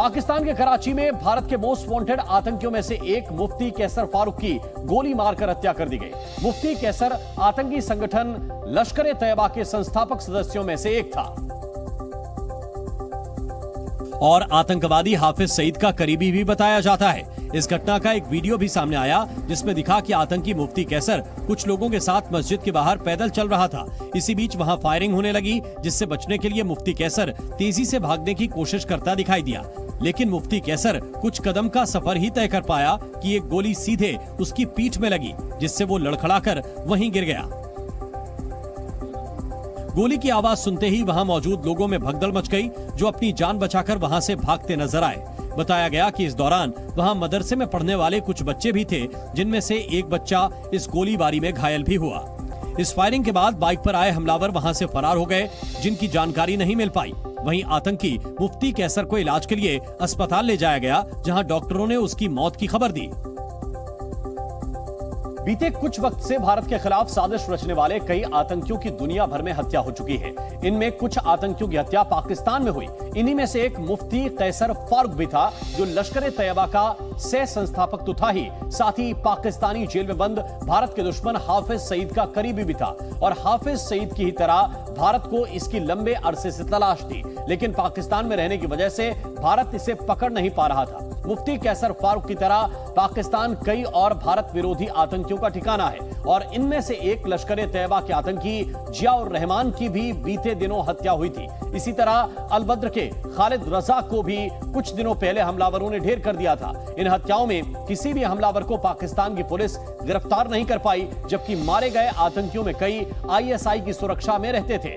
पाकिस्तान के कराची में भारत के मोस्ट वांटेड आतंकियों में से एक मुफ्ती कैसर फारूक की गोली मारकर हत्या कर दी गई। मुफ्ती कैसर आतंकी संगठन लश्कर ए तैयबा के संस्थापक सदस्यों में से एक था और आतंकवादी हाफिज सईद का करीबी भी बताया जाता है। इस घटना का एक वीडियो भी सामने आया जिसमें दिखा कि आतंकी मुफ्ती कैसर कुछ लोगों के साथ मस्जिद के बाहर पैदल चल रहा था। इसी बीच वहां फायरिंग होने लगी, जिससे बचने के लिए मुफ्ती कैसर तेजी से भागने की कोशिश करता दिखाई दिया, लेकिन मुफ्ती कैसर कुछ कदम का सफर ही तय कर पाया कि एक गोली सीधे उसकी पीठ में लगी, जिससे वो लड़खड़ाकर वहीं गिर गया। गोली की आवाज सुनते ही वहां मौजूद लोगों में भगदड़ मच गई, जो अपनी जान बचाकर वहां से भागते नजर आए। बताया गया कि इस दौरान वहां मदरसे में पढ़ने वाले कुछ बच्चे भी थे, जिनमें से एक बच्चा इस गोलीबारी में घायल भी हुआ। इस फायरिंग के बाद बाइक पर आए हमलावर वहां से फरार हो गए, जिनकी जानकारी नहीं मिल पाई। वहीं आतंकी मुफ्ती कैसर को इलाज के लिए अस्पताल ले जाया गया, जहां डॉक्टरों ने उसकी मौत की खबर दी। बीते कुछ वक्त से भारत के खिलाफ साजिश रचने वाले कई आतंकियों की दुनिया भर में हत्या हो चुकी है। इनमें कुछ आतंकियों की हत्या पाकिस्तान में हुई। इन्हीं में से एक मुफ्ती कैसर फारूक भी था, जो लश्कर ए तैयबा का सह संस्थापक तो था ही, साथ ही पाकिस्तानी जेल में बंद भारत के दुश्मन हाफिज सईद का करीबी भी था। और हाफिज सईद की ही तरह भारत को इसकी लंबे अरसे से तलाश थी, लेकिन पाकिस्तान में रहने की वजह से भारत इसे पकड़ नहीं पा रहा था। मुफ्ती कैसर फारूक की तरह पाकिस्तान कई और भारत विरोधी आतंकियों का ठिकाना है, और इनमें से एक लश्कर ए तैयबा के आतंकी जियाउर रहमान की भी बीते दिनों हत्या हुई थी। इसी तरह अलबद्र के खालिद रजा को भी कुछ दिनों पहले हमलावरों ने ढेर कर दिया था। इन हत्याओं में किसी भी हमलावर को पाकिस्तान की पुलिस गिरफ्तार नहीं कर पाई, जबकि मारे गए आतंकियों में कई ISI की सुरक्षा में रहते थे।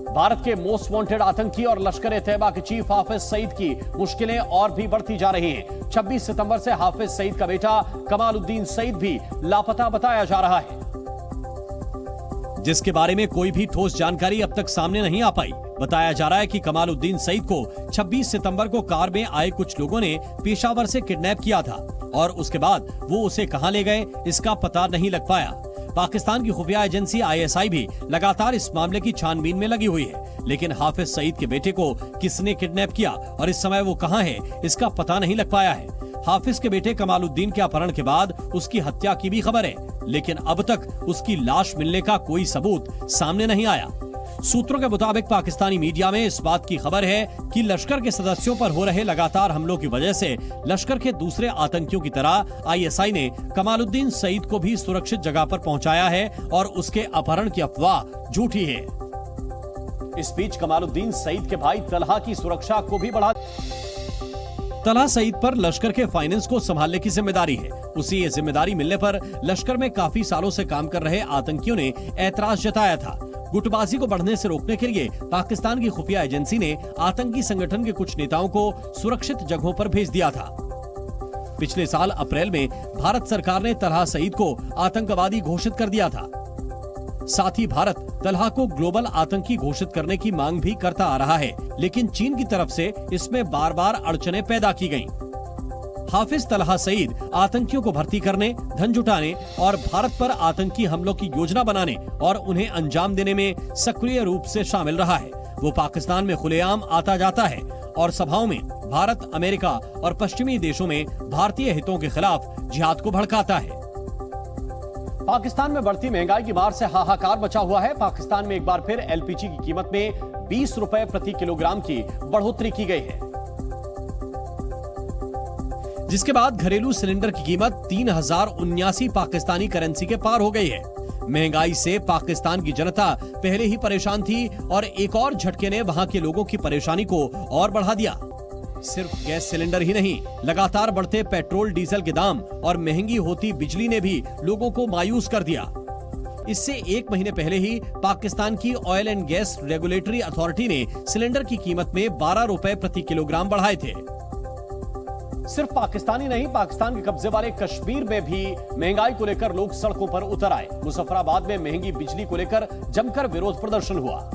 भारत के मोस्ट वांटेड आतंकी और लश्कर ए तैयबा के चीफ हाफिज सईद की मुश्किलें और भी बढ़ती जा रही हैं। 26 सितंबर से हाफिज सईद का बेटा कमालुद्दीन सईद भी लापता बताया जा रहा है, जिसके बारे में कोई भी ठोस जानकारी अब तक सामने नहीं आ पाई। बताया जा रहा है कि कमालुद्दीन सईद को 26 सितंबर को कार में आए कुछ लोगों ने पेशावर से किडनैप किया था, और उसके बाद वो उसे कहां ले गए इसका पता नहीं लग पाया। पाकिस्तान की खुफिया एजेंसी ISI भी लगातार इस मामले की छानबीन में लगी हुई है, लेकिन हाफिज सईद के बेटे को किसने किडनैप किया और इस समय वो कहां है इसका पता नहीं लग पाया है। हाफिज के बेटे कमालुद्दीन के अपहरण के बाद उसकी हत्या की भी खबर है, लेकिन अब तक उसकी लाश मिलने का कोई सबूत सामने नहीं आया। सूत्रों के मुताबिक पाकिस्तानी मीडिया में इस बात की खबर है कि लश्कर के सदस्यों पर हो रहे लगातार हमलों की वजह से लश्कर के दूसरे आतंकियों की तरह ISI ने कमालुद्दीन सईद को भी सुरक्षित जगह पर पहुंचाया है, और उसके अपहरण की अफवाह झूठी है। इस बीच कमालुद्दीन सईद के भाई तलहा की सुरक्षा को भी बढ़ा। तलहा सईद पर लश्कर के फाइनेंस को संभालने की जिम्मेदारी है। उसे ये जिम्मेदारी मिलने पर लश्कर में काफी सालों से काम कर रहे आतंकियों ने ऐतराज जताया था। गुटबाजी को बढ़ने से रोकने के लिए पाकिस्तान की खुफिया एजेंसी ने आतंकी संगठन के कुछ नेताओं को सुरक्षित जगहों पर भेज दिया था। पिछले साल अप्रैल में भारत सरकार ने तलहा सईद को आतंकवादी घोषित कर दिया था। साथ ही भारत तलहा को ग्लोबल आतंकी घोषित करने की मांग भी करता आ रहा है, लेकिन चीन की तरफ से इसमें बार बार अड़चनें पैदा की गईं। हाफिज तलहा सईद आतंकियों को भर्ती करने, धन जुटाने और भारत पर आतंकी हमलों की योजना बनाने और उन्हें अंजाम देने में सक्रिय रूप से शामिल रहा है। वो पाकिस्तान में खुलेआम आता जाता है और सभाओं में भारत, अमेरिका और पश्चिमी देशों में भारतीय हितों के खिलाफ जिहाद को भड़काता है। पाकिस्तान में बढ़ती महंगाई की मार से हाहाकार मचा हुआ है। पाकिस्तान में एक बार फिर LPG की कीमत में 20 रुपए प्रति किलोग्राम की बढ़ोतरी की गई है, जिसके बाद घरेलू सिलेंडर की कीमत 3079 पाकिस्तानी करेंसी के पार हो गई है। महंगाई से पाकिस्तान की जनता पहले ही परेशान थी, और एक और झटके ने वहां के लोगों की परेशानी को और बढ़ा दिया। सिर्फ गैस सिलेंडर ही नहीं, लगातार बढ़ते पेट्रोल डीजल के दाम और महंगी होती बिजली ने भी लोगों को मायूस कर दिया। इससे एक महीने पहले ही पाकिस्तान की oil and gas regulatory authority ने सिलेंडर की कीमत में 12 रुपए प्रति किलोग्राम बढ़ाए थे। सिर्फ पाकिस्तानी नहीं, पाकिस्तान के कब्जे वाले कश्मीर में भी महंगाई को लेकर लोग सड़कों पर उतर आए। मुजफ्फराबाद में महंगी बिजली को लेकर जमकर विरोध प्रदर्शन हुआ।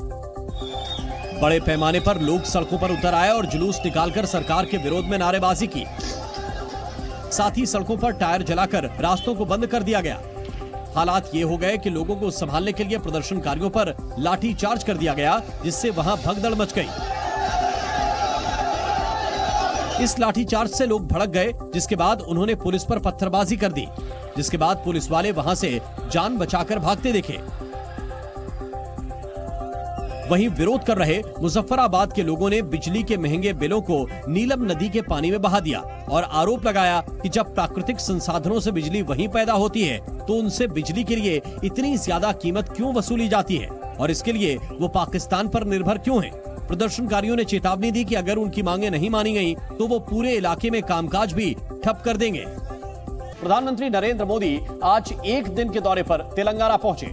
बड़े पैमाने पर लोग सड़कों पर उतर आए और जुलूस निकालकर सरकार के विरोध में नारेबाजी की। साथ ही सड़कों पर टायर जलाकर रास्तों को बंद कर दिया गया। हालात ये हो गए कि लोगों को संभालने के लिए प्रदर्शनकारियों पर लाठी चार्ज कर दिया गया, जिससे वहां भगदड़ मच गई। इस लाठीचार्ज से लोग भड़क गए, जिसके बाद उन्होंने पुलिस पर पत्थरबाजी कर दी, जिसके बाद पुलिस वाले वहां से जान बचाकर भागते दिखे। वहीं विरोध कर रहे मुजफ्फराबाद के लोगों ने बिजली के महंगे बिलों को नीलम नदी के पानी में बहा दिया और आरोप लगाया कि जब प्राकृतिक संसाधनों से बिजली वहीं पैदा होती है तो उनसे बिजली के लिए इतनी ज्यादा कीमत क्यों वसूली जाती है और इसके लिए वो पाकिस्तान पर निर्भर क्यों हैं। प्रदर्शनकारियों ने चेतावनी दी कि अगर उनकी मांगे नहीं मानी गई तो वो पूरे इलाके में कामकाज भी ठप कर देंगे। प्रधानमंत्री नरेंद्र मोदी आज एक दिन के दौरे पर तेलंगाना पहुंचे।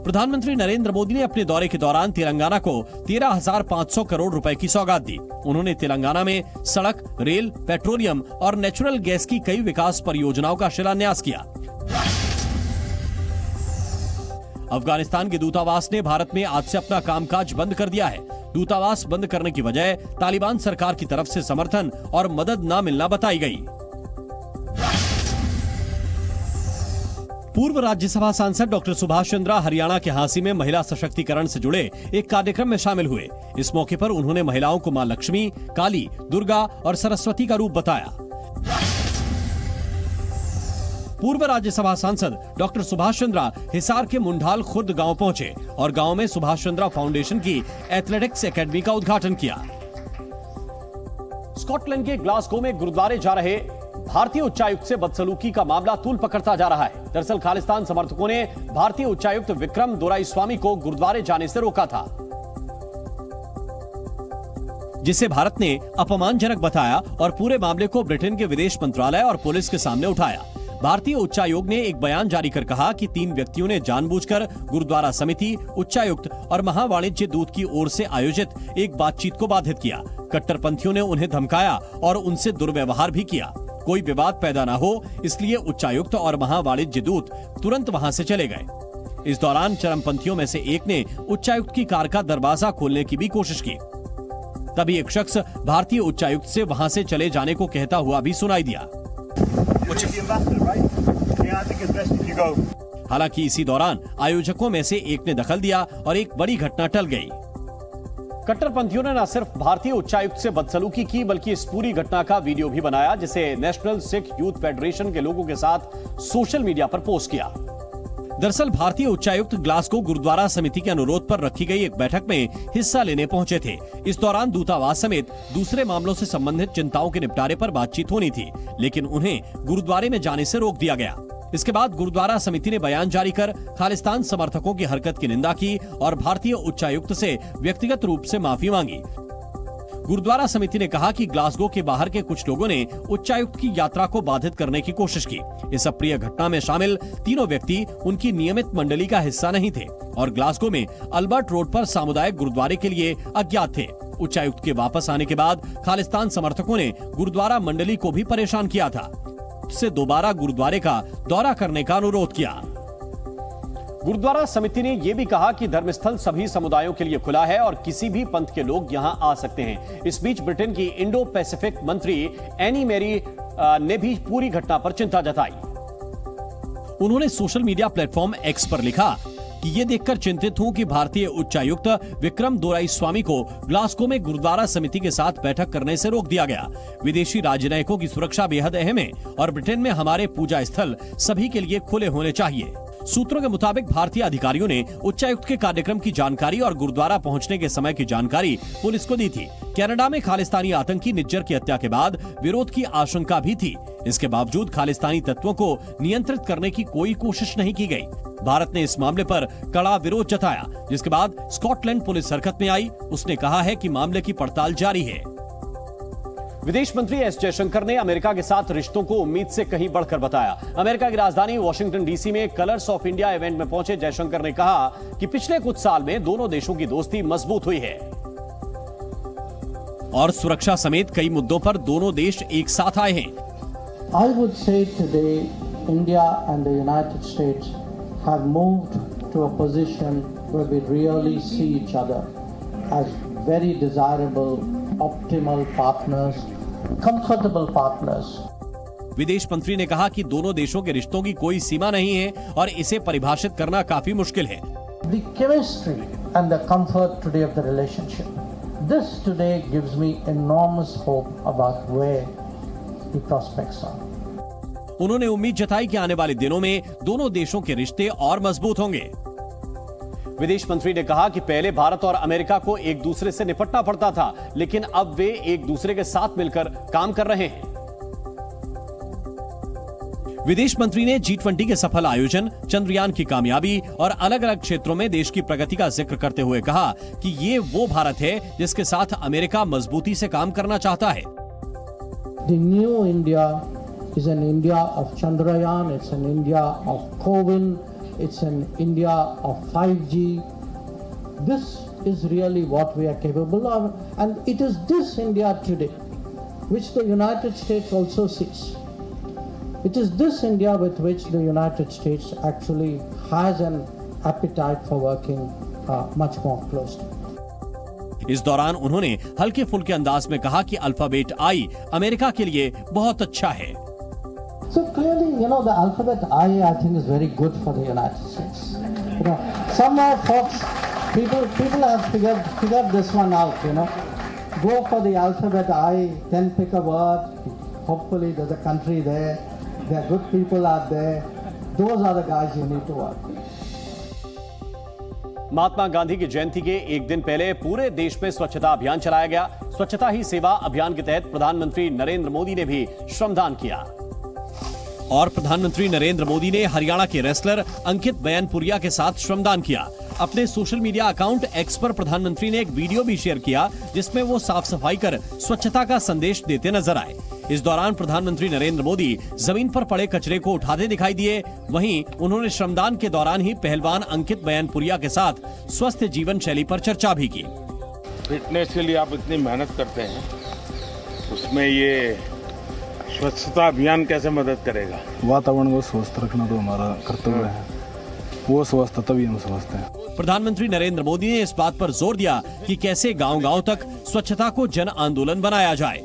प्रधानमंत्री नरेंद्र मोदी ने अपने दौरे के दौरान तेलंगाना को 13,500 करोड़ रुपए की सौगात दी। उन्होंने तेलंगाना में सड़क, रेल, पेट्रोलियम और नेचुरल गैस की कई विकास परियोजनाओं का शिलान्यास किया। अफगानिस्तान के दूतावास ने भारत में आज से अपना कामकाज बंद कर दिया है। दूतावास बंद करने की वजह तालिबान सरकार की तरफ से समर्थन और मदद न मिलना बताई गई। पूर्व राज्यसभा सांसद डॉक्टर सुभाष चंद्रा हरियाणा के हांसी में महिला सशक्तिकरण से जुड़े एक कार्यक्रम में शामिल हुए। इस मौके पर उन्होंने महिलाओं को मां लक्ष्मी, काली, दुर्गा और सरस्वती का रूप बताया। पूर्व राज्यसभा सांसद डॉक्टर सुभाष चंद्रा हिसार के मुंडाल खुर्द गांव पहुंचे और गांव में सुभाष चंद्रा फाउंडेशन की एथलेटिक्स एकेडमी का उद्घाटन किया। स्कॉटलैंड के ग्लासगो में गुरुद्वारे जा रहे भारतीय उच्चायुक्त से बदसलूकी का मामला तूल पकड़ता जा रहा है। दरअसल खालिस्तान समर्थकों ने भारतीय उच्चायुक्त विक्रम दोराईस्वामी को गुरुद्वारे जाने से रोका था, जिसे भारत ने अपमानजनक बताया और पूरे मामले को ब्रिटेन के विदेश मंत्रालय और पुलिस के सामने उठाया। भारतीय उच्चायोग ने एक बयान जारी कर कहा कि 3 व्यक्तियों ने जानबूझकर गुरुद्वारा समिति, उच्चायुक्त और महावाणिज्य दूत की ओर से आयोजित एक बातचीत को बाधित किया। कट्टरपंथियों ने उन्हें धमकाया और उनसे दुर्व्यवहार भी किया। कोई विवाद पैदा न हो इसलिए उच्चायुक्त और महावाणिज्य दूत तुरंत वहां से चले गए। इस दौरान चरमपंथियों में से एक ने उच्चायुक्त की कार का दरवाजा खोलने की भी कोशिश की। तभी एक शख्स भारतीय उच्चायुक्त से वहां से चले जाने को कहता हुआ भी सुनाई दिया। हालांकि इसी दौरान आयोजकों में से एक ने दखल दिया और एक बड़ी घटना टल गई। कट्टरपंथियों ने न सिर्फ भारतीय उच्चायुक्त से बदसलूकी की बल्कि इस पूरी घटना का वीडियो भी बनाया, जिसे नेशनल सिख यूथ फेडरेशन के लोगों के साथ सोशल मीडिया पर पोस्ट किया। दरअसल भारतीय उच्चायुक्त ग्लासगो गुरुद्वारा समिति के अनुरोध पर रखी गई एक बैठक में हिस्सा लेने पहुंचे थे। इस दौरान दूतावास समेत दूसरे मामलों से संबंधित चिंताओं के निपटारे पर बातचीत होनी थी, लेकिन उन्हें गुरुद्वारे में जाने से रोक दिया गया। इसके बाद गुरुद्वारा समिति ने बयान जारी कर खालिस्तान समर्थकों की हरकत की निंदा की और भारतीय उच्चायुक्त से व्यक्तिगत रूप से माफी मांगी। गुरुद्वारा समिति ने कहा कि ग्लासगो के बाहर के कुछ लोगों ने उच्चायुक्त की यात्रा को बाधित करने की कोशिश की। इस अप्रिय घटना में शामिल तीनों व्यक्ति उनकी नियमित मंडली का हिस्सा नहीं थे और ग्लासगो में अल्बर्ट रोड पर सामुदायिक गुरुद्वारे के लिए अज्ञात थे। उच्चायुक्त के वापस आने के बाद खालिस्तान समर्थकों ने गुरुद्वारा मंडली को भी परेशान किया था, से दोबारा गुरुद्वारे का दौरा करने का अनुरोध किया। गुरुद्वारा समिति ने यह भी कहा कि धर्मस्थल सभी समुदायों के लिए खुला है और किसी भी पंथ के लोग यहां आ सकते हैं। इस बीच ब्रिटेन की इंडो पैसिफिक मंत्री एनी मैरी ने भी पूरी घटना पर चिंता जताई। उन्होंने सोशल मीडिया प्लेटफॉर्म एक्स पर लिखा कि ये देखकर चिंतित हूं कि भारतीय उच्चायुक्त विक्रम दोराईस्वामी को ग्लासगो में गुरुद्वारा समिति के साथ बैठक करने से रोक दिया गया। विदेशी राजनयिकों की सुरक्षा बेहद अहम है और ब्रिटेन में हमारे पूजा स्थल सभी के लिए खुले होने चाहिए। सूत्रों के मुताबिक भारतीय अधिकारियों ने उच्चायुक्त के कार्यक्रम की जानकारी और गुरुद्वारा पहुंचने के समय की जानकारी पुलिस को दी थी। कनाडा में खालिस्तानी आतंकी निज्जर की हत्या के बाद विरोध की आशंका भी थी। इसके बावजूद खालिस्तानी तत्वों को नियंत्रित करने की कोई कोशिश नहीं की गई। भारत ने इस मामले पर कड़ा विरोध जताया, जिसके बाद स्कॉटलैंड पुलिस हरकत में आई। उसने कहा है कि मामले की पड़ताल जारी है। विदेश मंत्री एस जयशंकर ने अमेरिका के साथ रिश्तों को उम्मीद से कहीं बढ़कर बताया। अमेरिका की राजधानी वॉशिंगटन डीसी में कलर्स ऑफ इंडिया इवेंट में पहुंचे जयशंकर ने कहा कि पिछले कुछ साल में दोनों देशों की दोस्ती मजबूत हुई है और सुरक्षा समेत कई मुद्दों पर दोनों देश एक साथ आए हैं। I would say today India and the United States have moved to a position where we really see each other as very desirable, optimal partners, comfortable partners. विदेश मंत्री ने कहा कि दोनों देशों के रिश्तों की कोई सीमा नहीं है और इसे परिभाषित करना काफी मुश्किल है। The chemistry and the comfort today of the relationship This today gives me enormous hope about where the prospects are. उन्होंने उम्मीद जताई कि आने वाले दिनों में दोनों देशों के रिश्ते और मजबूत होंगे। विदेश मंत्री ने कहा कि पहले भारत और अमेरिका को एक दूसरे से निपटना पड़ता था, लेकिन अब वे एक दूसरे के साथ मिलकर काम कर रहे हैं। विदेश मंत्री ने G20 के सफल आयोजन, चंद्रयान की कामयाबी और अलग अलग क्षेत्रों में देश की प्रगति का जिक्र करते हुए कहा कि ये वो भारत है जिसके साथ अमेरिका मजबूती से काम करना चाहता है। The new India is an India of Chandrayaan, it's an India of COVIN, it's an India of 5G. This is really what we are capable of, and it is this India today which the United States also sees. It is this India with which the United States actually has an appetite for working much more closely. इस दौरान उन्होंने हल्के फुल्के अंदाज में कहा कि alphabet आई America के लिए बहुत अच्छा है। So clearly, the alphabet I think is very good for the United States. Somewhere, folks, people have figured this one out. Go for the alphabet I, then pick a word. Hopefully, there's a country there. There are good people out there. Those are the guys you need to work with. Mahatma Gandhi की जयंती के एक दिन पहले पूरे देश में स्वच्छता अभियान चलाया गया। स्वच्छता ही सेवा अभियान के तहत प्रधानमंत्री नरेंद्र मोदी ने भी श्रमदान किया। और प्रधानमंत्री नरेंद्र मोदी ने हरियाणा के रेसलर अंकित बयानपुरिया के साथ श्रमदान किया। अपने सोशल मीडिया अकाउंट एक्स पर प्रधानमंत्री ने एक वीडियो भी शेयर किया जिसमें वो साफ सफाई कर स्वच्छता का संदेश देते नजर आए। इस दौरान प्रधानमंत्री नरेंद्र मोदी जमीन पर पड़े कचरे को उठाते दिखाई दिए। वहीं उन्होंने श्रमदान के दौरान ही पहलवान अंकित बयानपुरिया के साथ स्वस्थ जीवन शैली पर चर्चा भी की। फिटनेस के लिए आप इतनी मेहनत करते हैं, उसमें ये स्वच्छता अभियान कैसे मदद करेगा? वातावरण को स्वस्थ रखना तो हमारा कर्तव्य है, वो स्वस्थ तभी हम स्वस्थ हैं। प्रधानमंत्री नरेंद्र मोदी ने इस बात पर जोर दिया कि कैसे गांव-गांव तक स्वच्छता को जन आंदोलन बनाया जाए।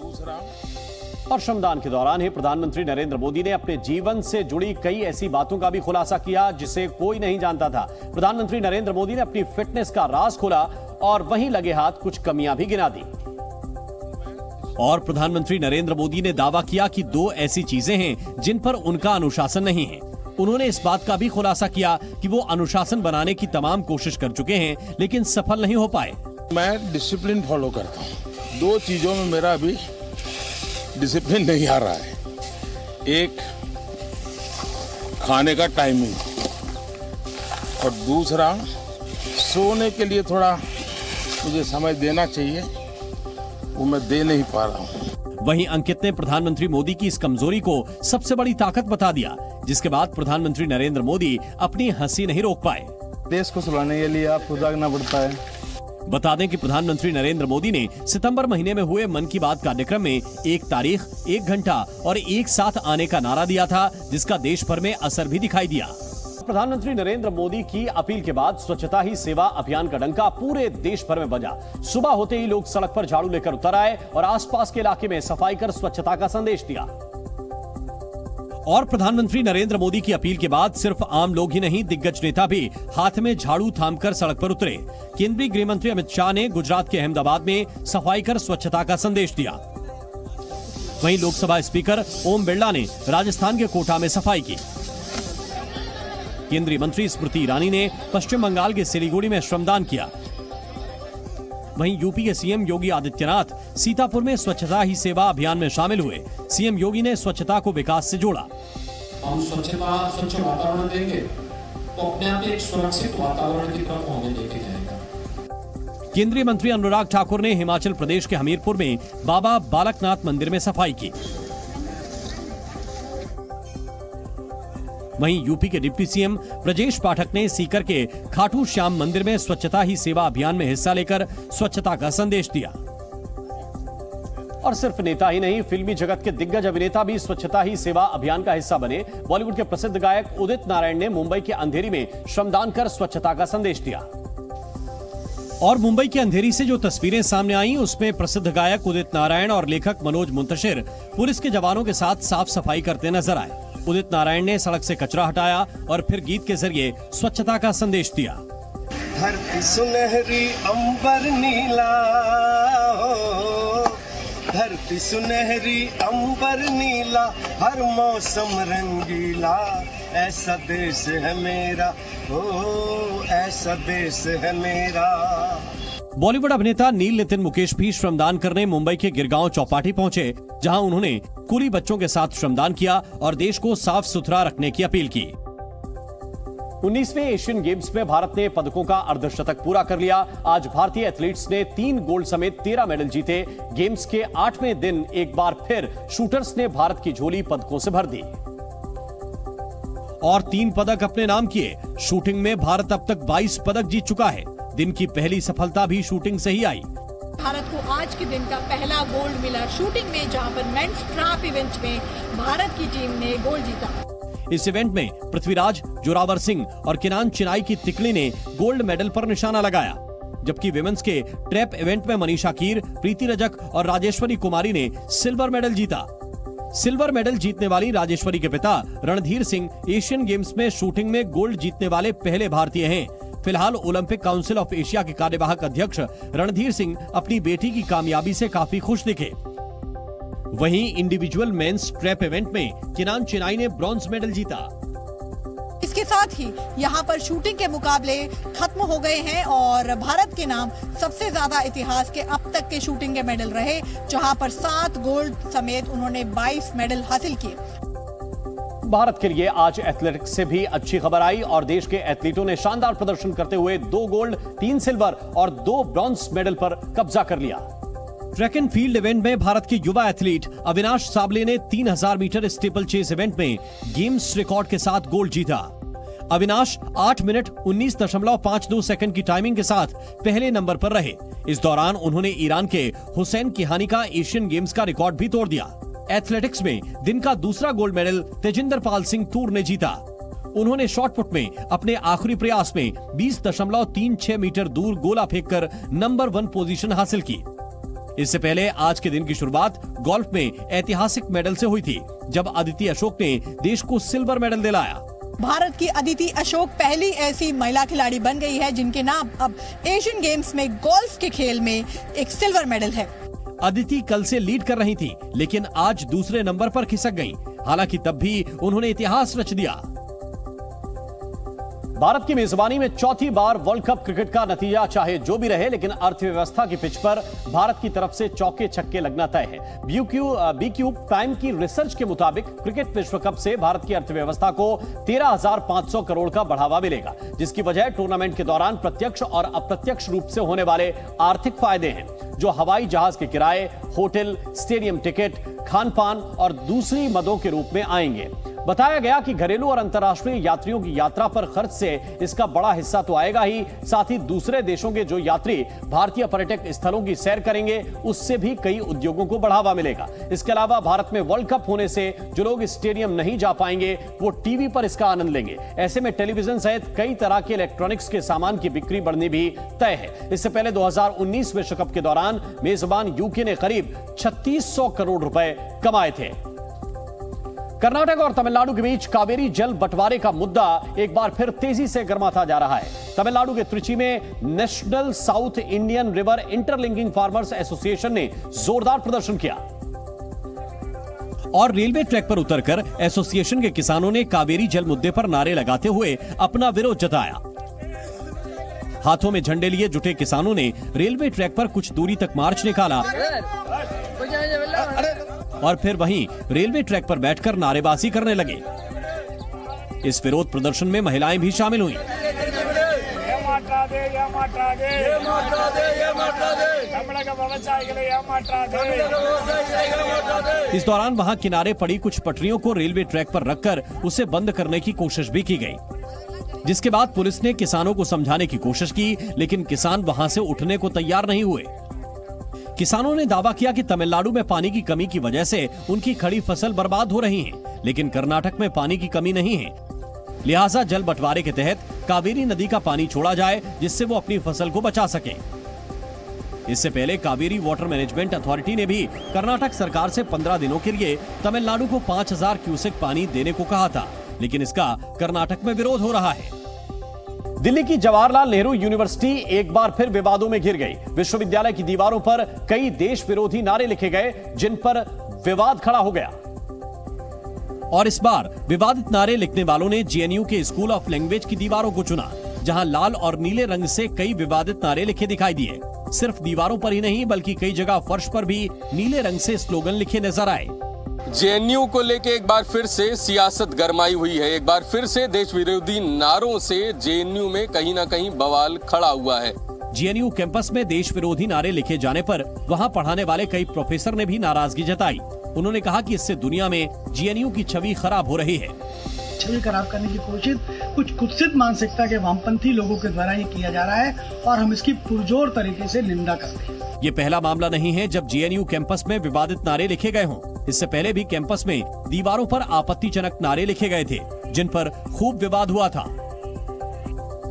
और श्रमदान के दौरान ही प्रधानमंत्री नरेंद्र मोदी ने अपने जीवन से जुड़ी कई ऐसी बातों का भी खुलासा किया जिसे कोई नहीं जानता था। प्रधानमंत्री नरेंद्र मोदी ने अपनी फिटनेस का राज खोला और वहीं लगे हाथ कुछ कमियां भी गिना दी। और प्रधानमंत्री नरेंद्र मोदी ने दावा किया कि 2 ऐसी चीजें हैं जिन पर उनका अनुशासन नहीं है। उन्होंने इस बात का भी खुलासा किया कि वो अनुशासन बनाने की तमाम कोशिश कर चुके हैं लेकिन सफल नहीं हो पाए। मैं डिसिप्लिन फॉलो करता हूँ। 2 चीजों में मेरा अभी डिसिप्लिन नहीं आ रहा है। एक, खाने का टाइमिंग, और दूसरा, सोने के लिए थोड़ा मुझे समय देना चाहिए, वो मैं दे नहीं पा रहा हूँ। वहीं अंकित ने प्रधानमंत्री मोदी की इस कमजोरी को सबसे बड़ी ताकत बता दिया, जिसके बाद प्रधानमंत्री नरेंद्र मोदी अपनी हंसी नहीं रोक पाए। देश को चलाने के लिए आपको जागना पड़ता है। बता दें कि प्रधानमंत्री नरेंद्र मोदी ने सितंबर महीने में हुए मन की बात कार्यक्रम में 1 तारीख, 1 घंटा और एक साथ आने का नारा दिया था, जिसका देश भर में असर भी दिखाई दिया। प्रधानमंत्री नरेंद्र मोदी की अपील के बाद स्वच्छता ही सेवा अभियान का डंका पूरे देश भर में बजा। सुबह होते ही लोग सड़क पर झाड़ू लेकर उतर आए और आसपास के इलाके में सफाई कर स्वच्छता का संदेश दिया। और प्रधानमंत्री नरेंद्र मोदी की अपील के बाद सिर्फ आम लोग ही नहीं, दिग्गज नेता भी हाथ में झाड़ू थामकर सड़क पर उतरे। केंद्रीय गृह मंत्री अमित शाह ने गुजरात के अहमदाबाद में सफाई कर स्वच्छता का संदेश दिया। वहीं लोकसभा स्पीकर ओम बिरला ने राजस्थान के कोटा में सफाई की। केंद्रीय मंत्री स्मृति ईरानी ने पश्चिम बंगाल के सिलीगुड़ी में श्रमदान किया। वहीं यूपी के सीएम योगी आदित्यनाथ सीतापुर में स्वच्छता ही सेवा अभियान में शामिल हुए। सीएम योगी ने स्वच्छता को विकास से जोड़ा। हम स्वच्छ वातावरण देंगे तो अपने आप एक सुरक्षित वातावरण की तरफ हमें लेके जाएगा। केंद्रीय मंत्री अनुराग ठाकुर ने हिमाचल प्रदेश के हमीरपुर में बाबा बालकनाथ मंदिर में सफाई की। वहीं यूपी के डिप्टी सीएम ब्रजेश पाठक ने सीकर के खाटू श्याम मंदिर में स्वच्छता ही सेवा अभियान में हिस्सा लेकर स्वच्छता का संदेश दिया। और सिर्फ नेता ही नहीं, फिल्मी जगत के दिग्गज अभिनेता भी स्वच्छता ही सेवा अभियान का हिस्सा बने। बॉलीवुड के प्रसिद्ध गायक उदित नारायण ने मुंबई के अंधेरी में श्रमदान कर स्वच्छता का संदेश दिया। और मुंबई के अंधेरी से जो तस्वीरें सामने आईं, उसमें प्रसिद्ध गायक उदित नारायण और लेखक मनोज मुंतशिर पुलिस के जवानों के साथ साफ सफाई करते नजर आए। उदित नारायण ने सड़क से कचरा हटाया और फिर गीत के जरिए स्वच्छता का संदेश दिया। धरती सुनहरी अंबर नीला हो, धरती सुनहरी अंबर नीला, हर मौसम रंगीला, ऐसा देश है मेरा, ओ ऐसा देश है मेरा। बॉलीवुड अभिनेता नील नितिन मुकेश भी श्रमदान करने मुंबई के गिरगांव चौपाटी पहुंचे, जहां उन्होंने स्कूली बच्चों के साथ श्रमदान किया और देश को साफ सुथरा रखने की अपील की। 19वें एशियन गेम्स में भारत ने पदकों का अर्धशतक पूरा कर लिया। आज भारतीय एथलीट्स ने 3 गोल्ड समेत 13 मेडल जीते। गेम्स के 8वें दिन एक बार फिर शूटर्स ने भारत की झोली पदकों से भर दी और 3 पदक अपने नाम किए। शूटिंग में भारत अब तक 22 पदक जीत चुका है। दिन की पहली सफलता भी शूटिंग से ही आई। भारत को आज के दिन का पहला गोल्ड मिला शूटिंग में, जहां पर मेंस ट्रैप इवेंट में भारत की टीम ने गोल्ड जीता। इस इवेंट में पृथ्वीराज, जोरावर सिंह और किनान चिनाई की तिकड़ी ने गोल्ड मेडल पर निशाना लगाया, जबकि विमेंस के ट्रैप इवेंट में मनीषा कीर, प्रीति रजक और राजेश्वरी कुमारी ने सिल्वर मेडल जीता। सिल्वर मेडल जीतने वाली राजेश्वरी के पिता रणधीर सिंह एशियन गेम्स में शूटिंग में गोल्ड जीतने वाले पहले भारतीय हैं। फिलहाल ओलंपिक काउंसिल ऑफ एशिया के कार्यवाहक अध्यक्ष रणधीर सिंह अपनी बेटी की कामयाबी से काफी खुश दिखे। वहीं इंडिविजुअल मेंस ट्रैप इवेंट में किनान चिनाई ने ब्रॉन्ज मेडल जीता। इसके साथ ही यहां पर शूटिंग के मुकाबले खत्म हो गए हैं और भारत के नाम सबसे ज्यादा इतिहास के अब तक के शूटिंग के मेडल रहे, जहां पर 7 गोल्ड समेत उन्होंने 22 मेडल हासिल किए। भारत के लिए आज एथलेटिक्स से भी अच्छी खबर आई और देश के एथलीटों ने शानदार प्रदर्शन करते हुए 2 गोल्ड, 3 सिल्वर और 2 ब्रॉन्ज मेडल पर कब्जा कर लिया। ट्रैक एंड फील्ड इवेंट में भारत के युवा एथलीट अविनाश साबले ने 3000 मीटर स्टीपल चेस इवेंट में गेम्स रिकॉर्ड के साथ गोल्ड जीता। अविनाश 8 मिनट 19.52 सेकंड की टाइमिंग के साथ पहले नंबर पर रहे। इस दौरान उन्होंने ईरान के हुसैन किहानी का एशियन गेम्स का रिकॉर्ड भी तोड़ दिया। एथलेटिक्स में दिन का दूसरा गोल्ड मेडल तेजिंदर पाल सिंह तूर ने जीता। उन्होंने शॉटपुट में अपने आखिरी प्रयास में 20.36 मीटर दूर गोला फेंककर नंबर 1 पोजीशन हासिल की। इससे पहले आज के दिन की शुरुआत गोल्फ में ऐतिहासिक मेडल से हुई थी, जब अदिति अशोक ने देश को सिल्वर मेडल दिलाया। भारत की अदिति अशोक पहली ऐसी महिला खिलाड़ी बन गई है जिनके नाम अब एशियन गेम्स में गोल्फ के खेल में एक सिल्वर मेडल है। अदिति कल से लीड कर रही थी, लेकिन आज दूसरे नंबर पर खिसक गईं। हालांकि तब भी उन्होंने इतिहास रच दिया। भारत की मेजबानी में चौथी बार वर्ल्ड कप क्रिकेट का नतीजा चाहे जो भी रहे, लेकिन अर्थव्यवस्था की पिच पर भारत की तरफ से चौके छक्के लगना तय है। BQ टाइम की रिसर्च के मुताबिक क्रिकेट विश्व कप से भारत की अर्थव्यवस्था को 13,500 करोड़ का बढ़ावा मिलेगा, जिसकी वजह टूर्नामेंट के दौरान प्रत्यक्ष और अप्रत्यक्ष रूप से होने वाले आर्थिक फायदे हैं, जो हवाई जहाज के किराए, होटल, स्टेडियम टिकट, खान पान और दूसरी मदों के रूप में आएंगे। बताया गया कि घरेलू और अंतर्राष्ट्रीय यात्रियों की यात्रा पर खर्च से इसका बड़ा हिस्सा तो आएगा ही, साथ ही दूसरे देशों के जो यात्री भारतीय पर्यटक स्थलों की सैर करेंगे, उससे भी कई उद्योगों को बढ़ावा मिलेगा। इसके अलावा भारत में वर्ल्ड कप होने से जो लोग स्टेडियम नहीं जा पाएंगे, वो टीवी पर इसका आनंद लेंगे। ऐसे में टेलीविजन सहित कई तरह के इलेक्ट्रॉनिक्स के सामान की बिक्री बढ़नी भी तय है। इससे पहले 2019 विश्व कप के दौरान मेजबान यूके ने करीब 3600 करोड़ रुपए कमाए थे। कर्नाटक और तमिलनाडु के बीच कावेरी जल बंटवारे का मुद्दा एक बार फिर तेजी से गर्माता जा रहा है। तमिलनाडु के त्रिची में national south Indian river interlinking farmers association ने जोरदार प्रदर्शन किया और रेलवे ट्रैक पर उतरकर एसोसिएशन के किसानों ने कावेरी जल मुद्दे पर नारे लगाते हुए अपना विरोध जताया। हाथों में झंडे लिए जुटे किसानों ने रेलवे ट्रैक पर कुछ दूरी तक मार्च निकाला और फिर वहीं रेलवे ट्रैक पर बैठकर नारेबाजी करने लगे। इस विरोध प्रदर्शन में महिलाएं भी शामिल हुईं। इस दौरान वहां किनारे पड़ी कुछ पटरियों को रेलवे ट्रैक पर रखकर उसे बंद करने की कोशिश भी की गई, जिसके बाद पुलिस ने किसानों को समझाने की कोशिश की, लेकिन किसान वहां से उठने को तैयार नहीं हुए। किसानों ने दावा किया कि तमिलनाडु में पानी की कमी की वजह से उनकी खड़ी फसल बर्बाद हो रही है, लेकिन कर्नाटक में पानी की कमी नहीं है। लिहाजा जल बंटवारे के तहत कावेरी नदी का पानी छोड़ा जाए, जिससे वो अपनी फसल को बचा सके। इससे पहले कावेरी वाटर मैनेजमेंट अथॉरिटी ने भी कर्नाटक सरकार से 15 दिनों के लिए तमिलनाडु को 5000 क्यूसेक पानी देने को कहा था, लेकिन इसका कर्नाटक में विरोध हो रहा है। दिल्ली की जवाहरलाल नेहरू यूनिवर्सिटी एक बार फिर विवादों में घिर गई। विश्वविद्यालय की दीवारों पर कई देश विरोधी नारे लिखे गए, जिन पर विवाद खड़ा हो गया। और इस बार विवादित नारे लिखने वालों ने जेएनयू के स्कूल ऑफ लैंग्वेज की दीवारों को चुना, जहां लाल और नीले रंग से कई विवादित नारे लिखे दिखाई दिए। सिर्फ दीवारों पर ही नहीं, बल्कि कई जगह फर्श पर भी नीले रंग से स्लोगन लिखे नजर आए। जेएनयू को लेकर एक बार फिर से सियासत गरमाई हुई है। एक बार फिर से देश विरोधी नारों से जेएनयू में कहीं ना कहीं बवाल खड़ा हुआ है। जेएनयू कैंपस में देश विरोधी नारे लिखे जाने पर वहां पढ़ाने वाले कई प्रोफेसर ने भी नाराजगी जताई। उन्होंने कहा कि इससे दुनिया में जेएनयू की छवि खराब हो रही है। छवि खराब करने की कोशिश कुछ कुत्सित मानसिकता के वामपंथी लोगों के द्वारा ये किया जा रहा है और हम इसकी पुरजोर तरीके से निंदा करते हैं। ये पहला मामला नहीं है जब जेएनयू कैंपस में विवादित नारे लिखे गए हों। इससे पहले भी कैंपस में दीवारों पर आपत्तिजनक नारे लिखे गए थे, जिन पर खूब विवाद हुआ था।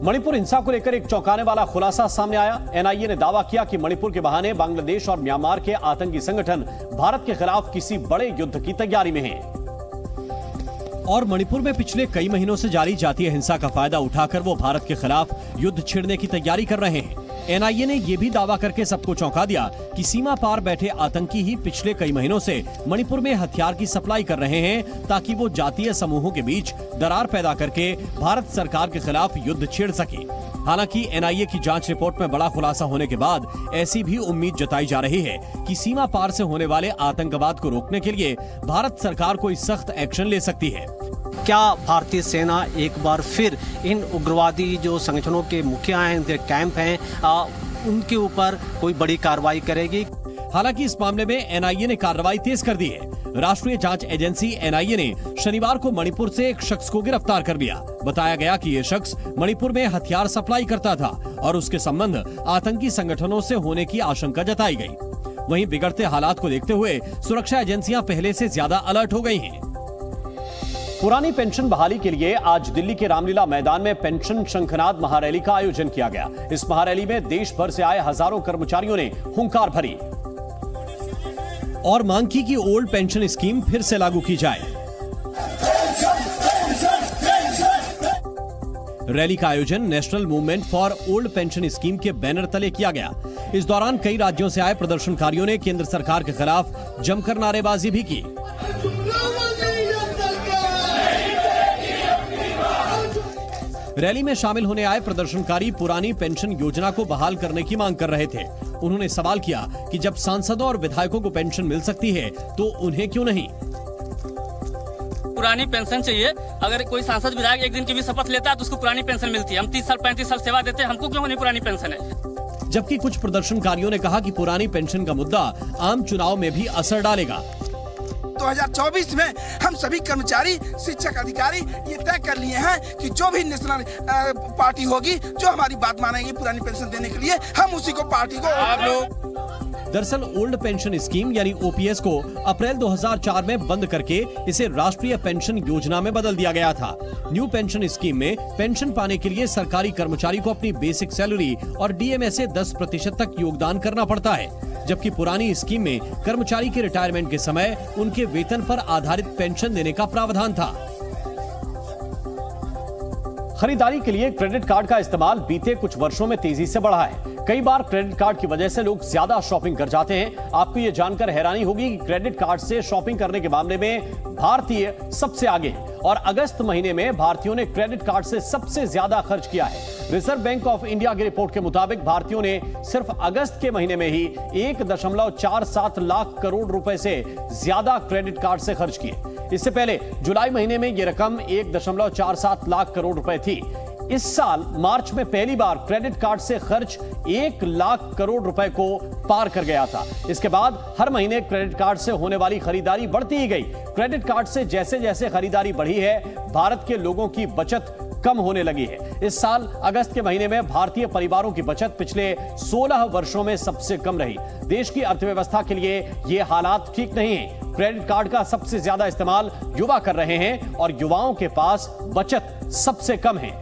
मणिपुर हिंसा को लेकर एक चौंकाने वाला खुलासा सामने आया। एनआईए ने दावा किया कि मणिपुर के बहाने बांग्लादेश और म्यांमार के आतंकी संगठन भारत के खिलाफ किसी बड़े युद्ध की तैयारी में हैं। और मणिपुर में पिछले कई महीनों से जारी जातीय हिंसा का फायदा उठाकर वो भारत के खिलाफ युद्ध छेड़ने की तैयारी कर रहे हैं। एनआईए ने यह भी दावा करके सबको चौंका दिया कि सीमा पार बैठे आतंकी ही पिछले कई महीनों से मणिपुर में हथियार की सप्लाई कर रहे हैं, ताकि वो जातीय समूहों के बीच दरार पैदा करके भारत सरकार के खिलाफ युद्ध छेड़ सके। हालांकि एनआईए की जांच रिपोर्ट में बड़ा खुलासा होने के बाद ऐसी भी उम्मीद जताई जा रही है कि सीमा पार से होने वाले आतंकवाद को रोकने के लिए भारत सरकार कोई सख्त एक्शन ले सकती है। क्या भारतीय सेना एक बार फिर इन उग्रवादी जो संगठनों के मुखिया हैं, इनके कैंप हैं, उनके ऊपर कोई बड़ी कार्रवाई करेगी? हालांकि इस मामले में एनआईए ने कार्रवाई तेज कर दी है। राष्ट्रीय जांच एजेंसी एनआईए ने शनिवार को मणिपुर से एक शख्स को गिरफ्तार कर लिया। बताया गया कि ये शख्स मणिपुर में हथियार सप्लाई करता था और उसके संबंध आतंकी संगठनों से होने की आशंका जताई गई। वहीं बिगड़ते हालात को देखते हुए सुरक्षा एजेंसियां पहले से ज्यादा अलर्ट हो गई हैं। पुरानी पेंशन बहाली के लिए आज दिल्ली के रामलीला मैदान में पेंशन शंखनाद महारैली का आयोजन किया गया। इस महारैली में देश भर से आए हजारों कर्मचारियों ने हुंकार भरी और मांग की कि ओल्ड पेंशन स्कीम फिर से लागू की जाए। रैली का आयोजन national movement for old pension scheme के बैनर तले किया गया। इस दौरान कई राज्यों से आए प्रदर्शनकारियों ने केंद्र सरकार के खिलाफ जमकर नारेबाजी भी की। रैली में शामिल होने आए प्रदर्शनकारी पुरानी पेंशन योजना को बहाल करने की मांग कर रहे थे। उन्होंने सवाल किया कि जब सांसदों और विधायकों को पेंशन मिल सकती है तो उन्हें क्यों नहीं? पुरानी पेंशन चाहिए। अगर कोई सांसद विधायक एक दिन की भी शपथ लेता है तो उसको पुरानी पेंशन मिलती है। हम 30 साल 35 साल सेवा देते हैं, हमको क्यों नहीं पुरानी पेंशन है? जबकि कुछ प्रदर्शनकारियों ने कहा कि पुरानी पेंशन का मुद्दा आम चुनाव में भी असर डालेगा। 2024 में हम सभी कर्मचारी, शिक्षक, अधिकारी ये तय कर लिए हैं कि जो भी नेशनल पार्टी होगी जो हमारी बात मानेगी पुरानी पेंशन देने के लिए, हम उसी को पार्टी को आप लोग। दरअसल ओल्ड पेंशन स्कीम यानी ओपीएस को अप्रैल 2004 में बंद करके इसे राष्ट्रीय पेंशन योजना में बदल दिया गया था। न्यू पेंशन स्कीम में पेंशन पाने के लिए सरकारी कर्मचारी को अपनी बेसिक सैलरी और डीए से 10% तक योगदान करना पड़ता है, जबकि पुरानी स्कीम में कर्मचारी के रिटायरमेंट के समय उनके वेतन पर आधारित पेंशन देने का प्रावधान था। खरीदारी के लिए क्रेडिट कार्ड का इस्तेमाल बीते कुछ वर्षों में तेजी से बढ़ा है। कई बार क्रेडिट कार्ड की वजह से लोग ज्यादा शॉपिंग कर जाते हैं। आपको ये जानकर हैरानी होगी कि क्रेडिट कार्ड से शॉपिंग करने के मामले में भारतीय सबसे आगे हैं और अगस्त महीने में भारतीयों ने क्रेडिट कार्ड से सबसे ज्यादा खर्च किया है। रिजर्व बैंक ऑफ इंडिया की रिपोर्ट के मुताबिक भारतीयों ने सिर्फ अगस्त के महीने में ही 1.47 लाख करोड़ रुपए से ज्यादा क्रेडिट कार्ड से खर्च किए। इससे पहले जुलाई महीने में यह रकम 1.47 लाख करोड़ रुपए थी। इस साल मार्च में पहली बार क्रेडिट कार्ड से खर्च 1 लाख करोड़ रुपए को पार कर गया था। इसके बाद हर महीने क्रेडिट कार्ड से होने वाली खरीदारी बढ़ती ही गई। क्रेडिट कार्ड से जैसे जैसे खरीदारी बढ़ी है, भारत के लोगों की बचत कम होने लगी है। इस साल अगस्त के महीने में भारतीय परिवारों की बचत पिछले 16 वर्षों में सबसे कम रही। देश की अर्थव्यवस्था के लिए ये हालात ठीक नहीं है। क्रेडिट कार्ड का सबसे ज्यादा इस्तेमाल युवा कर रहे हैं और युवाओं के पास बचत सबसे कम है।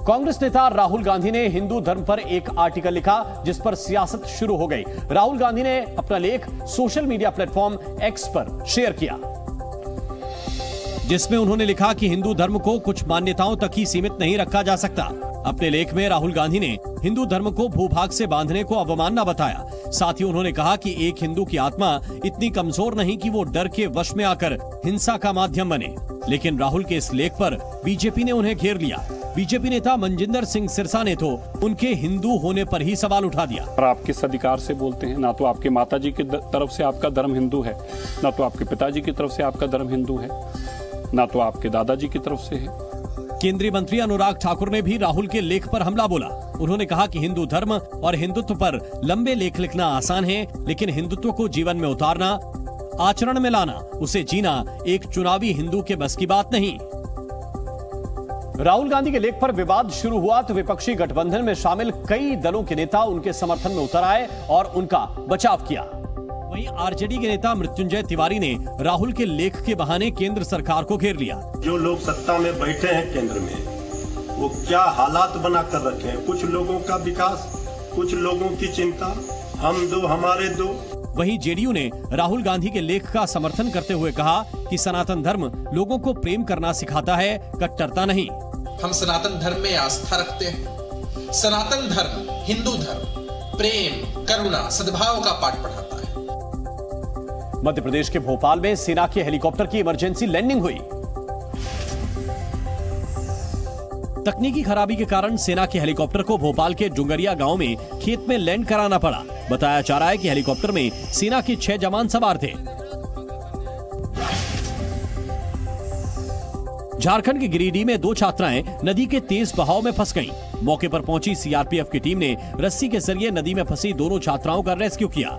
कांग्रेस नेता राहुल गांधी ने हिंदू धर्म पर एक आर्टिकल लिखा जिस पर सियासत शुरू हो गई। राहुल गांधी ने अपना लेख सोशल मीडिया प्लेटफॉर्म एक्स पर शेयर किया, जिसमें उन्होंने लिखा कि हिंदू धर्म को कुछ मान्यताओं तक ही सीमित नहीं रखा जा सकता। अपने लेख में राहुल गांधी ने हिंदू धर्म को भूभाग से बांधने को अवमानना बताया। साथ ही उन्होंने कहा कि एक हिंदू की आत्मा इतनी कमजोर नहीं कि वो डर के वश में आकर हिंसा का माध्यम बने। लेकिन राहुल के इस लेख पर बीजेपी ने उन्हें घेर लिया। बीजेपी नेता मनजिंदर सिंह सिरसा ने तो उनके हिंदू होने पर ही सवाल उठा दिया। और आप किस अधिकार से बोलते हैं? ना तो आपके माताजी की तरफ से आपका धर्म हिंदू है, ना तो आपके पिताजी की तरफ से आपका धर्म हिंदू है, ना तो आपके दादाजी की तरफ से है। केंद्रीय मंत्री अनुराग ठाकुर ने भी राहुल के लेख पर हमला बोला। उन्होंने कहा कि हिंदू धर्म और हिंदुत्व पर लंबे लेख लिखना आसान है, लेकिन हिंदुत्व को जीवन में उतारना, आचरण में लाना, उसे जीना एक चुनावी हिंदू के बस की बात नहीं। राहुल गांधी के लेख पर विवाद शुरू हुआ तो विपक्षी गठबंधन में शामिल कई दलों के नेता उनके समर्थन में उतर आए और उनका बचाव किया। वहीं आरजेडी के नेता मृत्युंजय तिवारी ने राहुल के लेख के बहाने केंद्र सरकार को घेर लिया। जो लोग सत्ता में बैठे हैं केंद्र में, वो क्या हालात बना कर रखे हैं। कुछ लोगों का विकास, कुछ लोगों की चिंता, हम दो हमारे दो। वहीं जेडीयू ने राहुल गांधी के लेख का समर्थन करते हुए कहा कि सनातन धर्म लोगों को प्रेम करना सिखाता है, कट्टरता नहीं। हम सनातन धर्म में आस्था रखते हैं। सनातन धर्म, हिंदू धर्म प्रेम, करुणा, सद्भाव का पाठ पढ़ाता है। मध्य प्रदेश के भोपाल में सेना के हेलीकॉप्टर की इमरजेंसी लैंडिंग हुई। तकनीकी खराबी के कारण सेना के हेलीकॉप्टर को भोपाल के डुंगरिया गांव में खेत में लैंड कराना पड़ा। बताया जा रहा है कि हेलीकॉप्टर में सेना के 6 जवान सवार थे। झारखंड के गिरिडीह में 2 छात्राएं नदी के तेज बहाव में फंस गईं। मौके पर पहुंची सीआरपीएफ की टीम ने रस्सी के जरिए नदी में फंसी दोनों छात्राओं का रेस्क्यू किया।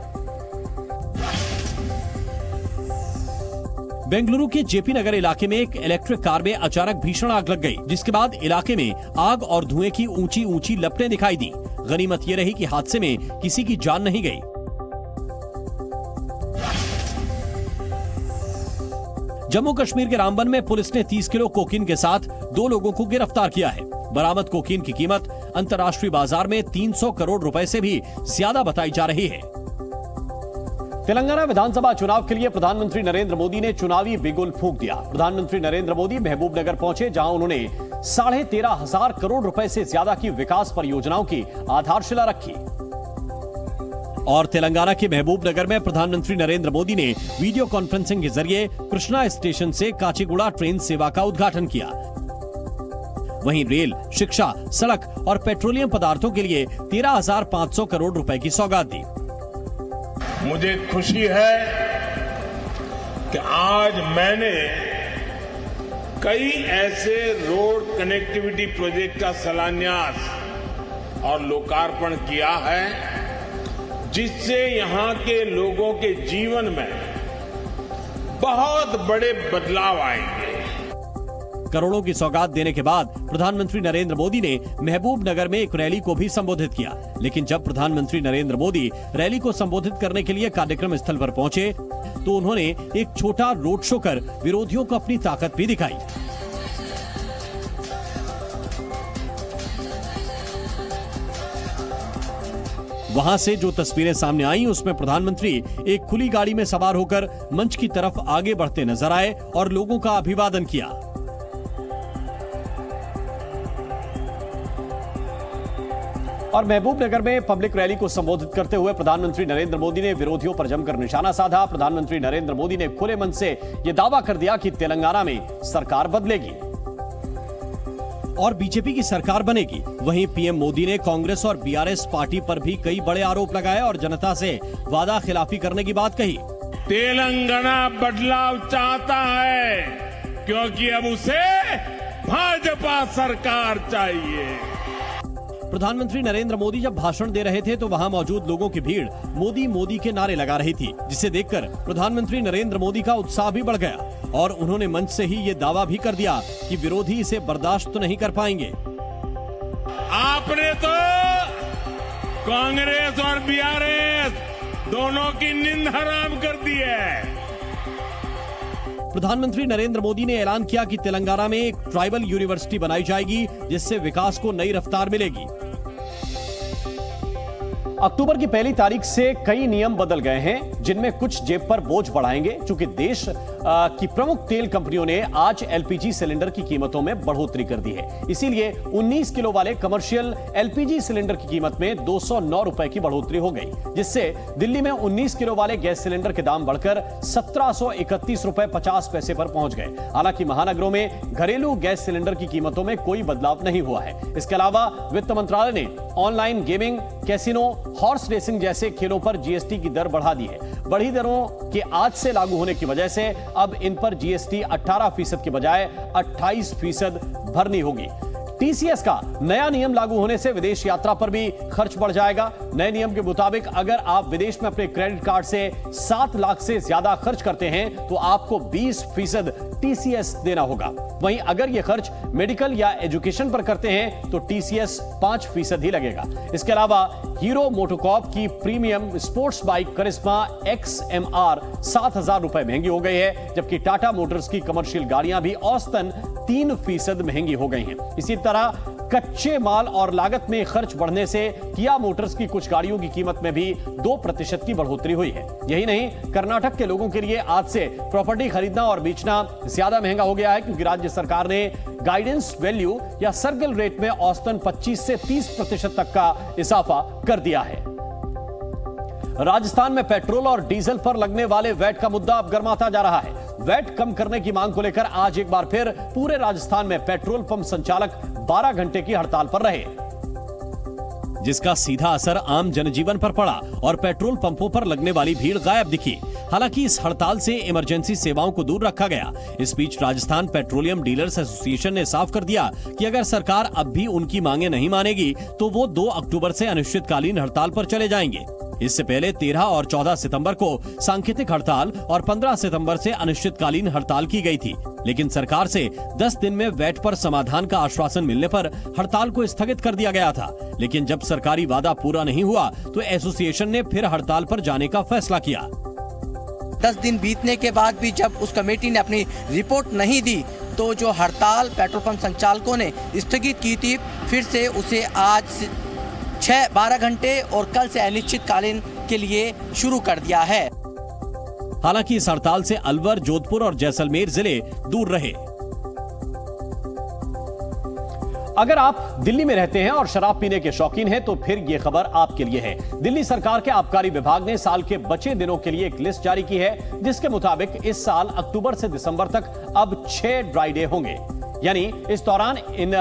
बेंगलुरु के जेपी नगर इलाके में एक इलेक्ट्रिक कार में अचानक भीषण आग लग गई, जिसके बाद इलाके में आग और धुएं की ऊंची ऊंची लपटें दिखाई दी। गनीमत ये रही कि हादसे में किसी की जान नहीं गई। जम्मू कश्मीर के रामबन में पुलिस ने 30 किलो कोकीन के साथ 2 लोगों को गिरफ्तार किया है। बरामद कोकीन की कीमत अंतर्राष्ट्रीय बाजार में 300 करोड़ रुपए से भी ज्यादा बताई जा रही है। तेलंगाना विधानसभा चुनाव के लिए प्रधानमंत्री नरेंद्र मोदी ने चुनावी बिगुल फूंक दिया। प्रधानमंत्री नरेंद्र मोदी महबूबनगर पहुंचे, जहां उन्होंने 13,500 करोड़ रुपए से ज्यादा की विकास परियोजनाओं की आधारशिला रखी। और तेलंगाना के महबूबनगर में प्रधानमंत्री नरेंद्र मोदी ने वीडियो कॉन्फ्रेंसिंग के जरिए कृष्णा स्टेशन से काचीगुड़ा ट्रेन सेवा का उद्घाटन किया। वहीं रेल, शिक्षा, सड़क और पेट्रोलियम पदार्थों के लिए 13,500 करोड़ रुपए की सौगात दी। मुझे खुशी है कि आज मैंने कई ऐसे रोड कनेक्टिविटी प्रोजेक्ट का शिलान्यास और लोकार्पण किया है, जिससे यहां के लोगों के जीवन में बहुत बड़े बदलाव आएंगे। करोड़ों की सौगात देने के बाद प्रधानमंत्री नरेंद्र मोदी ने महबूबनगर में एक रैली को भी संबोधित किया। लेकिन जब प्रधानमंत्री नरेंद्र मोदी रैली को संबोधित करने के लिए कार्यक्रम स्थल पर पहुंचे तो उन्होंने एक छोटा रोड शो कर विरोधियों को अपनी ताकत भी दिखाई। वहां से जो तस्वीरें सामने आई उसमें प्रधानमंत्री एक खुली गाड़ी में सवार होकर मंच की तरफ आगे बढ़ते नजर आए और लोगों का अभिवादन किया। और महबूबनगर में पब्लिक रैली को संबोधित करते हुए प्रधानमंत्री नरेंद्र मोदी ने विरोधियों पर जमकर निशाना साधा। प्रधानमंत्री नरेंद्र मोदी ने खुले मन से यह दावा कर दिया कि तेलंगाना में सरकार बदलेगी और बीजेपी की सरकार बनेगी। वहीं पीएम मोदी ने कांग्रेस और बीआरएस पार्टी पर भी कई बड़े आरोप लगाए और जनता से वादा खिलाफी करने की बात कही। तेलंगाना बदलाव चाहता है क्योंकि अब उसे भाजपा सरकार चाहिए। प्रधानमंत्री नरेंद्र मोदी जब भाषण दे रहे थे तो वहां मौजूद लोगों की भीड़ मोदी मोदी के नारे लगा रही थी, जिसे देखकर प्रधानमंत्री नरेंद्र मोदी का उत्साह भी बढ़ गया और उन्होंने मंच से ही ये दावा भी कर दिया कि विरोधी इसे बर्दाश्त तो नहीं कर पाएंगे। आपने तो कांग्रेस और बीआरएस दोनों की नींद हराम कर दी है। प्रधानमंत्री नरेंद्र मोदी ने ऐलान किया कि तेलंगाना में एक ट्राइबल यूनिवर्सिटी बनाई जाएगी, जिससे विकास को नई रफ्तार मिलेगी। अक्टूबर की पहली तारीख से कई नियम बदल गए हैं। जिनमें कुछ जेब पर बोझ बढ़ाएंगे। चूंकि देश की प्रमुख तेल कंपनियों ने आज एलपीजी सिलेंडर की कीमतों में बढ़ोतरी कर दी है, इसीलिए 19 किलो वाले कमर्शियल एलपीजी सिलेंडर की कीमत में 209 रुपए की बढ़ोतरी हो गई, जिससे दिल्ली में 19 किलो वाले गैस सिलेंडर के दाम बढ़कर 1731 रुपए 50 पैसे पर पहुंच गए। हालांकि महानगरों में घरेलू गैस सिलेंडर की कीमतों में कोई बदलाव नहीं हुआ है। इसके अलावा वित्त मंत्रालय ने online gaming, casino, horse racing जैसे खेलों पर जीएसटी की दर बढ़ा दी है। बढ़ी दरों के आज से लागू होने की वजह से अब इन पर जीएसटी 18% के बजाय 28% भरनी होगी। टीसीएस का नया नियम लागू होने से विदेश यात्रा पर भी खर्च बढ़ जाएगा। नए नियम के मुताबिक अगर आप विदेश में अपने क्रेडिट कार्ड से 7 लाख से ज्यादा खर्च करते हैं तो आपको 20% टीसीएस देना होगा। वहीं अगर यह खर्च मेडिकल या एजुकेशन पर करते हैं तो टीसीएस 5% ही लगेगा। इसके अलावा हीरो मोटोकॉर्प की प्रीमियम स्पोर्ट्स बाइक करिश्मा XMR 7,000 रुपए महंगी हो गई है, जबकि टाटा मोटर्स की कमर्शियल गाड़ियां भी औसतन 3% महंगी हो गई हैं। इसी तरह कच्चे माल और लागत में खर्च बढ़ने से किया मोटर्स की कुछ गाड़ियों की कीमत में भी 2% की बढ़ोतरी हुई है। यही नहीं, कर्नाटक के लोगों के लिए आज से प्रॉपर्टी खरीदना और बेचना ज्यादा महंगा हो गया है, क्योंकि राज्य सरकार ने गाइडेंस वैल्यू या सर्कल रेट में औसतन 25 से 30% तक का इजाफा कर दिया है। राजस्थान में पेट्रोल और डीजल पर लगने वाले वैट का मुद्दा अब गर्माता जा रहा है। वैट कम करने की मांग को लेकर आज एक बार फिर पूरे राजस्थान में पेट्रोल पंप संचालक 12 घंटे की हड़ताल पर रहे, जिसका सीधा असर आम जनजीवन पर पड़ा और पेट्रोल पंपों पर लगने वाली भीड़ गायब दिखी। हालांकि इस हड़ताल से इमरजेंसी सेवाओं को दूर रखा गया। इस बीच राजस्थान पेट्रोलियम डीलर्स एसोसिएशन ने साफ कर दिया कि अगर सरकार अब भी उनकी मांगे नहीं मानेगी तो वो 2 अक्टूबर से अनिश्चितकालीन हड़ताल पर चले जाएंगे। इससे पहले 13 और 14 सितंबर को सांकेतिक हड़ताल और 15 सितंबर से अनिश्चितकालीन हड़ताल की गई थी, लेकिन सरकार से 10 दिन में वैट पर समाधान का आश्वासन मिलने पर हड़ताल को स्थगित कर दिया गया था। लेकिन जब सरकारी वादा पूरा नहीं हुआ तो एसोसिएशन ने फिर हड़ताल पर जाने का फैसला किया। 10 दिन बीतने के बाद भी जब उस कमेटी ने अपनी रिपोर्ट नहीं दी तो जो हड़ताल पेट्रोल पंप संचालकों ने स्थगित की थी, फिर से उसे आज 12 घंटे और कल से अनिश्चितकालीन के लिए शुरू कर दिया है। हालांकि इस हड़ताल से अलवर, जोधपुर और जैसलमेर जिले दूर रहे। अगर आप दिल्ली में रहते हैं और शराब पीने के शौकीन हैं तो फिर यह खबर आपके लिए है। दिल्ली सरकार के आबकारी विभाग ने साल के बचे दिनों के लिए एक लिस्ट जारी की है, जिसके मुताबिक इस साल अक्टूबर से दिसंबर तक अब 6 ड्राई डे होंगे। यानी इस दौरान इन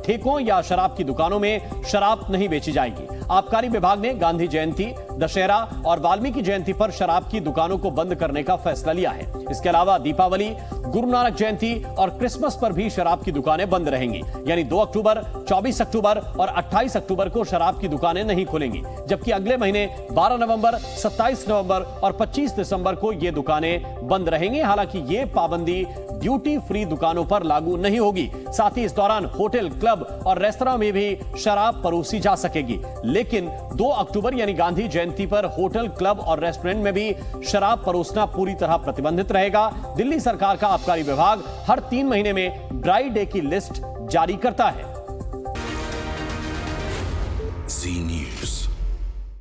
ठेकों या शराब की दुकानों में शराब नहीं बेची जाएगी। आबकारी विभाग ने गांधी जयंती, दशहरा और वाल्मीकि जयंती पर शराब की दुकानों को बंद करने का फैसला लिया है। इसके अलावा दीपावली, गुरु नानक जयंती और क्रिसमस पर भी शराब की दुकानें बंद रहेंगी। यानी 2 अक्टूबर, 24 अक्टूबर और 28 अक्टूबर को शराब की दुकानें नहीं खुलेंगी, जबकि अगले महीने 12 नवंबर, 27 नवंबर और 25 दिसंबर को ये दुकानें बंद रहेंगी। हालांकि ये पाबंदी ड्यूटी फ्री दुकानों पर लागू नहीं होगी। साथ ही इस दौरान होटल, क्लब और रेस्तरां में भी शराब परोसी जा सकेगी। लेकिन 2 अक्टूबर यानी गांधी जयंती पर होटल, क्लब और रेस्टोरेंट में भी शराब परोसना पूरी तरह प्रतिबंधित रहेगा। दिल्ली सरकार का आबकारी विभाग हर 3 महीने में ड्राई डे की लिस्ट जारी करता है।